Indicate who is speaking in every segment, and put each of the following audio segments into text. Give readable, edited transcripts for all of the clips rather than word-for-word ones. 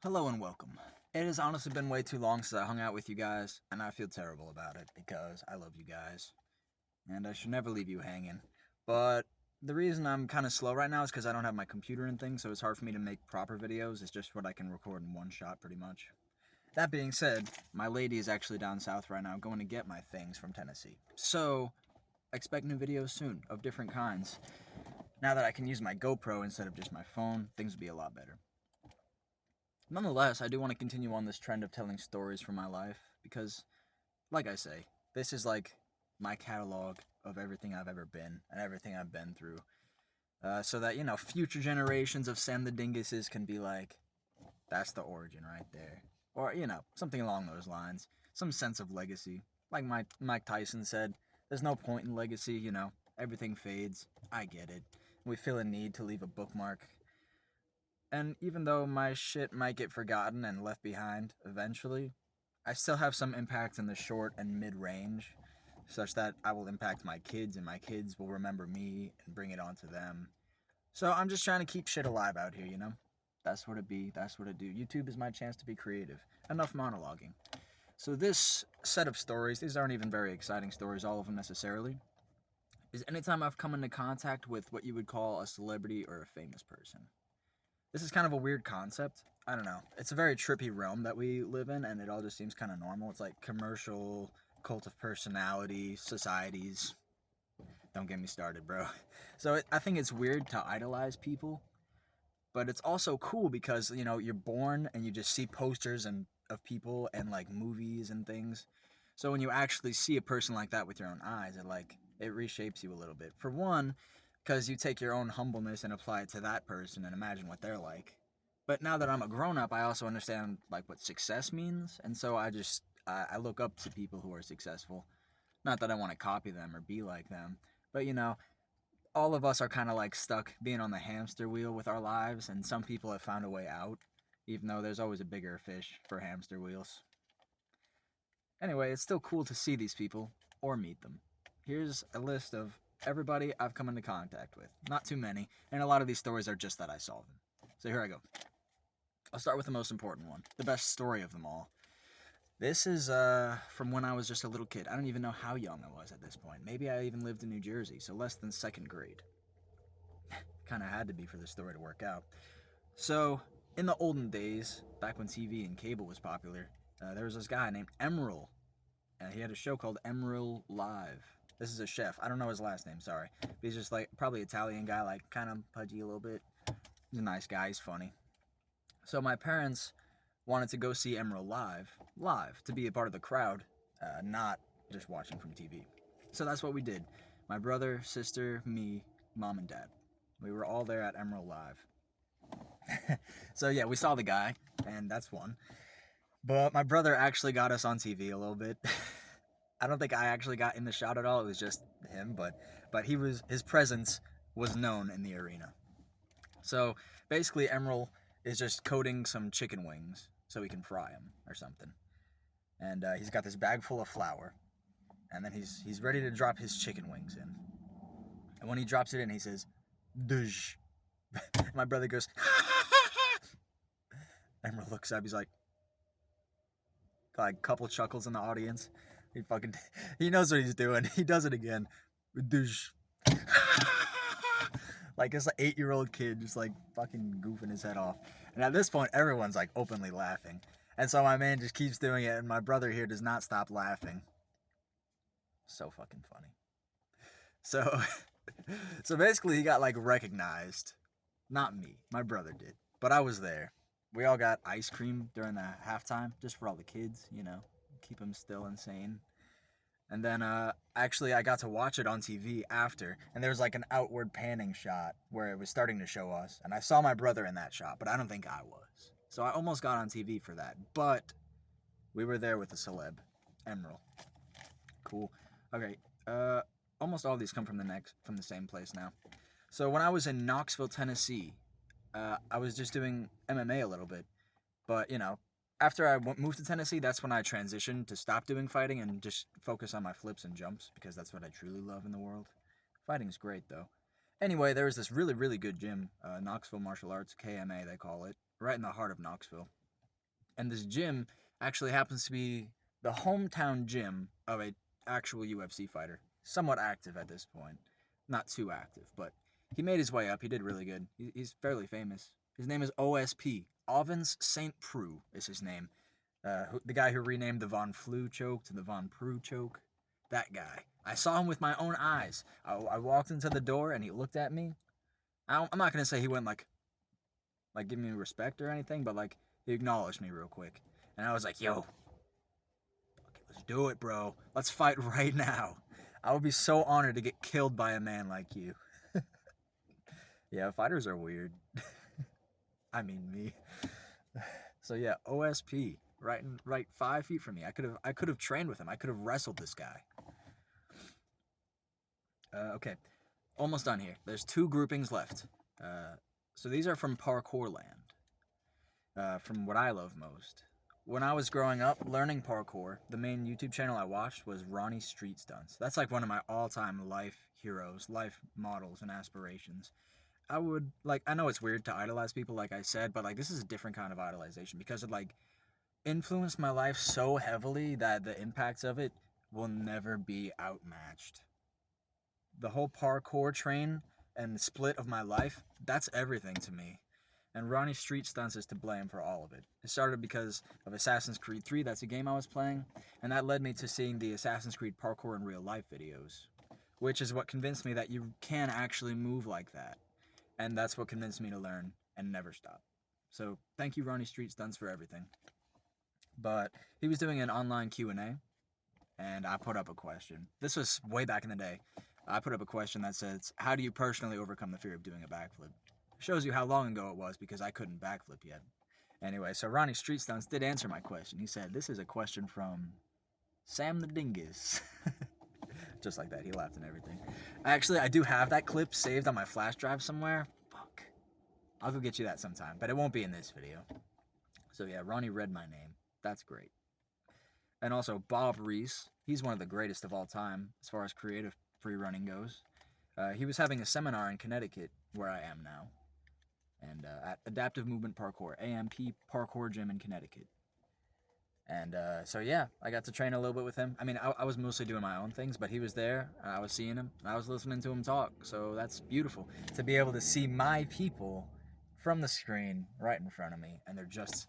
Speaker 1: Hello and welcome. It has honestly been way too long since I hung out with you guys, and I feel terrible about it because I love you guys, and I should never leave you hanging. But the reason I'm kind of slow right now is because I don't have my computer and things, so it's hard for me to make proper videos. It's just what I can record in one shot, pretty much. That being said, my lady is actually down south right now going to get my things from Tennessee. So, expect new videos soon of different kinds. Now that I can use my GoPro instead of just my phone, things will be a lot better. Nonetheless, I do want to continue on this trend of telling stories from my life because, like I say, this is like my catalog of everything I've ever been and everything I've been through. So that, future generations of Sam the Dinguses can be like, that's the origin right there. Or, something along those lines. Some sense of legacy. Like Mike Tyson said, there's no point in legacy, everything fades. I get it. We feel a need to leave a bookmark, and even though my shit might get forgotten and left behind eventually, I still have some impact in the short and mid range, such that I will impact my kids and my kids will remember me and bring it on to them. So I'm just trying to keep shit alive out here. That's what it be, that's what it do. YouTube is my chance to be creative. Enough monologuing. So this set of stories, these aren't even very exciting stories, all of them necessarily, is anytime I've come into contact with what you would call a celebrity or a famous person. This is kind of a weird concept. I don't know. It's a very trippy realm that we live in, and it all just seems kind of normal. It's like commercial, cult of personality, societies. Don't get me started, bro. I think it's weird to idolize people, but it's also cool because you're born and you just see posters and of people and like movies and things. So when you actually see a person like that with your own eyes, it reshapes you a little bit. For one, because you take your own humbleness and apply it to that person and imagine what they're like. But now that I'm a grown up, I also understand like what success means, and so I look up to people who are successful. Not that I want to copy them or be like them, but all of us are kind of like stuck being on the hamster wheel with our lives, and some people have found a way out, even though there's always a bigger fish for hamster wheels. Anyway, it's still cool to see these people or meet them. Here's a list of everybody I've come into contact with. Not too many, and a lot of these stories are just that I saw them. So here I go. I'll start with the most important one, the best story of them all. This is from when I was just a little kid. I don't even know how young I was at this point. Maybe I even lived in New Jersey, so less than second grade. Kind of had to be for this story to work out. So, in the olden days, back when TV and cable was popular, there was this guy named Emeril. He had a show called Emeril Live. This is a chef. I don't know his last name, sorry. But he's just like probably Italian guy, like kind of pudgy a little bit. He's a nice guy. He's funny. So my parents wanted to go see Emeril live, to be a part of the crowd, not just watching from TV. So that's what we did. My brother, sister, me, mom, and dad. We were all there at Emeril Live. So yeah, we saw the guy, and that's one. But my brother actually got us on TV a little bit. I don't think I actually got in the shot at all. It was just him, but his presence was known in the arena. So basically, Emerald is just coating some chicken wings so he can fry them or something. And he's got this bag full of flour, and then he's ready to drop his chicken wings in. And when he drops it in, he says, "Dush." My brother goes, Emerald looks up. He's like a couple chuckles in the audience. He fucking he knows what he's doing. He does it again. Dush. Like it's an 8-year-old kid just like fucking goofing his head off. And at this point, everyone's like openly laughing. And so my man just keeps doing it, and my brother here does not stop laughing. So fucking funny. So, so basically, he got like recognized. Not me, my brother did, but I was there. We all got ice cream during the halftime, just for all the kids, keep them still insane. And then actually I got to watch it on TV after, and there was like an outward panning shot where it was starting to show us, and I saw my brother in that shot, but I don't think I was. So I almost got on TV for that, but we were there with a celeb, Emerald. Cool. Okay. Uh, Almost all these come from the same place now. So when I was in Knoxville, Tennessee, I was just doing MMA a little bit, but after I moved to Tennessee, that's when I transitioned to stop doing fighting and just focus on my flips and jumps because that's what I truly love in the world. Fighting's great though. Anyway, there was this really, really good gym, Knoxville Martial Arts, KMA they call it, right in the heart of Knoxville. And this gym actually happens to be the hometown gym of a actual UFC fighter, somewhat active at this point, not too active, but he made his way up. He did really good. He's fairly famous. His name is OSP. Ovens St. Preux is his name. The guy who renamed the Von Flue choke to the Von Preux choke. That guy. I saw him with my own eyes. I walked into the door and he looked at me. I'm not gonna say he went like give me respect or anything, but like he acknowledged me real quick, and I was like, "Yo, okay, let's do it, bro. Let's fight right now." I would be so honored to get killed by a man like you. Yeah, fighters are weird. I mean me. So yeah, OSP, right 5 feet from me. I could have trained with him. I could have wrestled this guy. Okay, almost done here. There's 2 groupings left. So these are from Parkour Land. From what I love most. When I was growing up learning parkour, the main YouTube channel I watched was Ronnie Street Stunts. That's like one of my all-time life heroes, life models, and aspirations. I know it's weird to idolize people, like I said, but like this is a different kind of idolization because it like influenced my life so heavily that the impacts of it will never be outmatched. The whole parkour train and split of my life, that's everything to me. And Ronnie Street Stunts is to blame for all of it. It started because of Assassin's Creed 3, that's a game I was playing, and that led me to seeing the Assassin's Creed parkour in real life videos, which is what convinced me that you can actually move like that. And that's what convinced me to learn and never stop. So thank you, Ronnie Street Stunts, for everything. But he was doing an online Q&A, and I put up a question. This was way back in the day. I put up a question that says, how do you personally overcome the fear of doing a backflip? Shows you how long ago it was because I couldn't backflip yet. Anyway, so Ronnie Street Stunts did answer my question. He said, this is a question from Sam the Dingus. Just like that, he laughed and everything. Actually, I do have that clip saved on my flash drive somewhere. Fuck. I'll go get you that sometime, but it won't be in this video. So yeah, Ronnie read my name. That's great. And also Bob Reese. He's one of the greatest of all time as far as creative free-running goes. He was having a seminar in Connecticut, where I am now, and at Adaptive Movement Parkour, AMP Parkour Gym in Connecticut. And so yeah, I got to train a little bit with him. I mean, I was mostly doing my own things, but he was there, and I was seeing him, and I was listening to him talk. So that's beautiful, to be able to see my people from the screen right in front of me, and they're just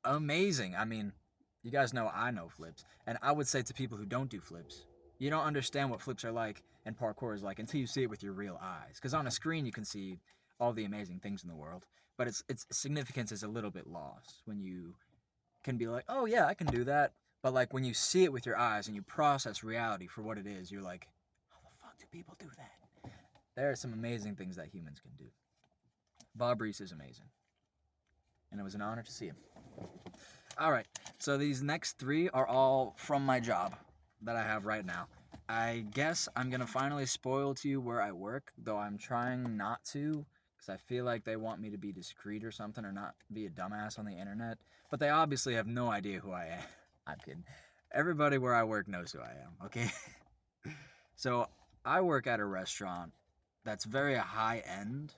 Speaker 1: amazing. I mean, you guys know I know flips, and I would say to people who don't do flips, you don't understand what flips are like and parkour is like until you see it with your real eyes. Because on a screen you can see all the amazing things in the world, but its significance is a little bit lost when you can be like, oh yeah, I can do that. But like when you see it with your eyes and you process reality for what it is, you're like, how the fuck do people do that? There are some amazing things that humans can do. Bob Reese is amazing, and it was an honor to see him. All right, so these next 3 are all from my job that I have right now. I guess I'm gonna finally spoil to you where I work, though I'm trying not to, because I feel like they want me to be discreet or something, or not be a dumbass on the internet. But they obviously have no idea who I am. I'm kidding. Everybody where I work knows who I am, okay? So I work at a restaurant that's very high end,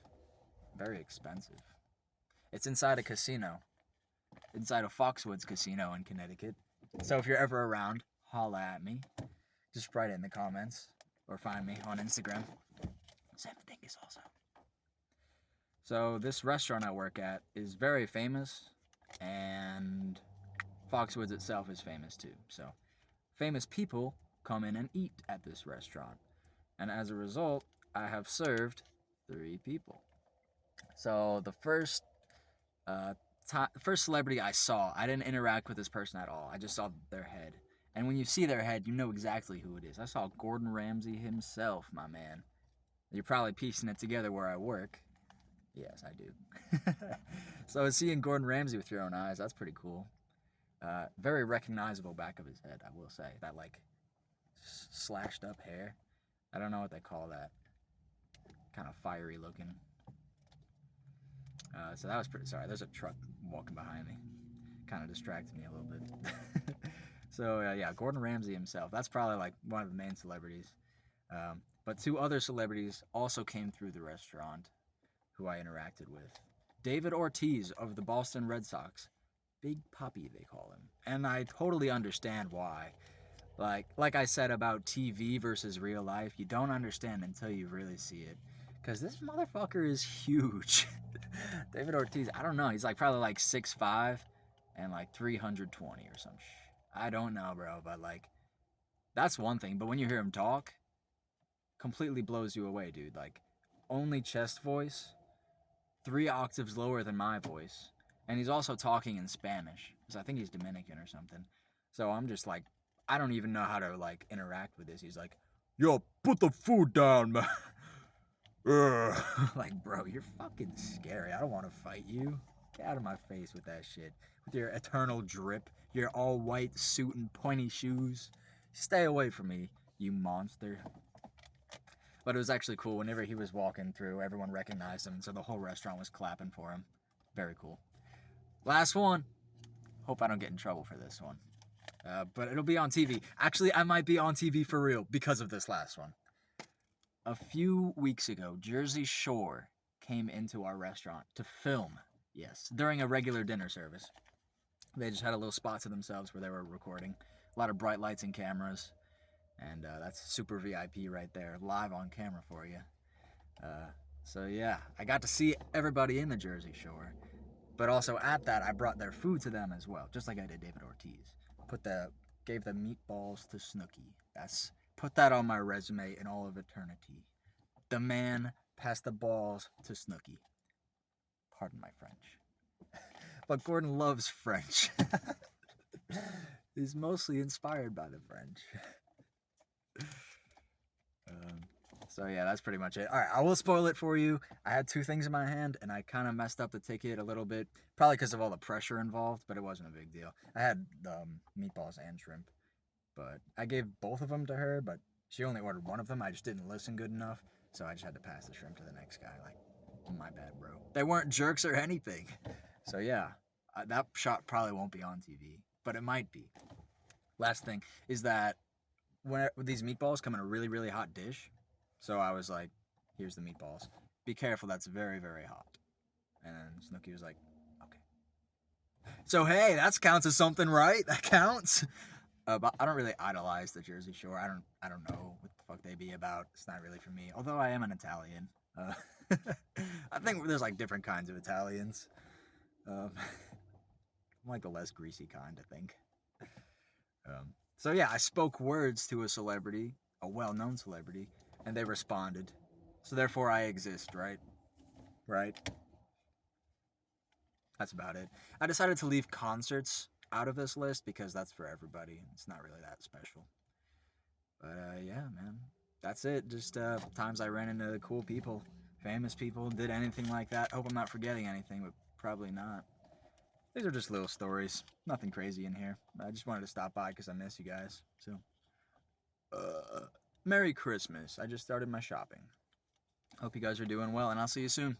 Speaker 1: very expensive. It's inside a casino, inside of Foxwoods Casino in Connecticut. So if you're ever around, holla at me. Just write it in the comments or find me on Instagram. Sam the Dingus also. So this restaurant I work at is very famous, and Foxwoods itself is famous too. So famous people come in and eat at this restaurant, and as a result, I have served 3 people. So the first first celebrity I saw, I didn't interact with this person at all. I just saw their head. And when you see their head, you know exactly who it is. I saw Gordon Ramsay himself, my man. You're probably piecing it together where I work. Yes, I do. So seeing Gordon Ramsay with your own eyes, that's pretty cool. Very recognizable back of his head, I will say. That, like, slashed up hair. I don't know what they call that. Kind of fiery looking. So that was pretty... Sorry, there's a truck walking behind me. Kind of distracted me a little bit. So, yeah, Gordon Ramsay himself. That's probably, like, one of the main celebrities. But 2 other celebrities also came through the restaurant who I interacted with. David Ortiz of the Boston Red Sox. Big Puppy, they call him. And I totally understand why. Like I said about TV versus real life, you don't understand until you really see it. Cause this motherfucker is huge. David Ortiz, I don't know. He's like probably like 6'5" and like 320 or some I don't know, bro, but like that's one thing. But when you hear him talk, completely blows you away, dude. Like only chest voice, 3 octaves lower than my voice. And he's also talking in Spanish. Because I think he's Dominican or something. So I'm just like, I don't even know how to like interact with this. He's like, yo, put the food down, man. Like, bro, you're fucking scary. I don't want to fight you. Get out of my face with that shit. With your eternal drip, your all white suit and pointy shoes. Stay away from me, you monster. But it was actually cool. Whenever he was walking through, everyone recognized him, so the whole restaurant was clapping for him. Very cool. Last one. Hope I don't get in trouble for this one. But it'll be on TV. Actually, I might be on TV for real because of this last one. A few weeks ago, Jersey Shore came into our restaurant to film. Yes, during a regular dinner service. They just had a little spot to themselves where they were recording. A lot of bright lights and cameras. And that's super VIP right there, live on camera for you. So yeah, I got to see everybody in the Jersey Shore. But also at that, I brought their food to them as well, just like I did David Ortiz. Gave the meatballs to Snooki. Put that on my resume in all of eternity. The man passed the balls to Snooki. Pardon my French. But Gordon loves French. He's mostly inspired by the French. So yeah, that's pretty much it. All right, I will spoil it for you. I had 2 things in my hand, and I kind of messed up the ticket a little bit, probably because of all the pressure involved, but it wasn't a big deal. I had meatballs and shrimp, but I gave both of them to her, but she only ordered one of them. I just didn't listen good enough, so I just had to pass the shrimp to the next guy. Like, my bad, bro. They weren't jerks or anything. So yeah, that shot probably won't be on TV, but it might be. Last thing is that when these meatballs come in a really, really hot dish, so I was like, here's the meatballs. Be careful, that's very, very hot. And then Snooki was like, okay. So hey, that counts as something, right? That counts. But I don't really idolize the Jersey Shore. I don't know what the fuck they be about. It's not really for me. Although I am an Italian. I think there's like different kinds of Italians. I'm like the less greasy kind, I think. So yeah, I spoke words to a celebrity, a well-known celebrity, and they responded. So therefore I exist, right? Right? That's about it. I decided to leave concerts out of this list because that's for everybody. It's not really that special. But yeah, man. That's it. Just times I ran into cool people, famous people, did anything like that. Hope I'm not forgetting anything, but probably not. These are just little stories. Nothing crazy in here. I just wanted to stop by because I miss you guys. So, Merry Christmas. I just started my shopping. Hope you guys are doing well, and I'll see you soon.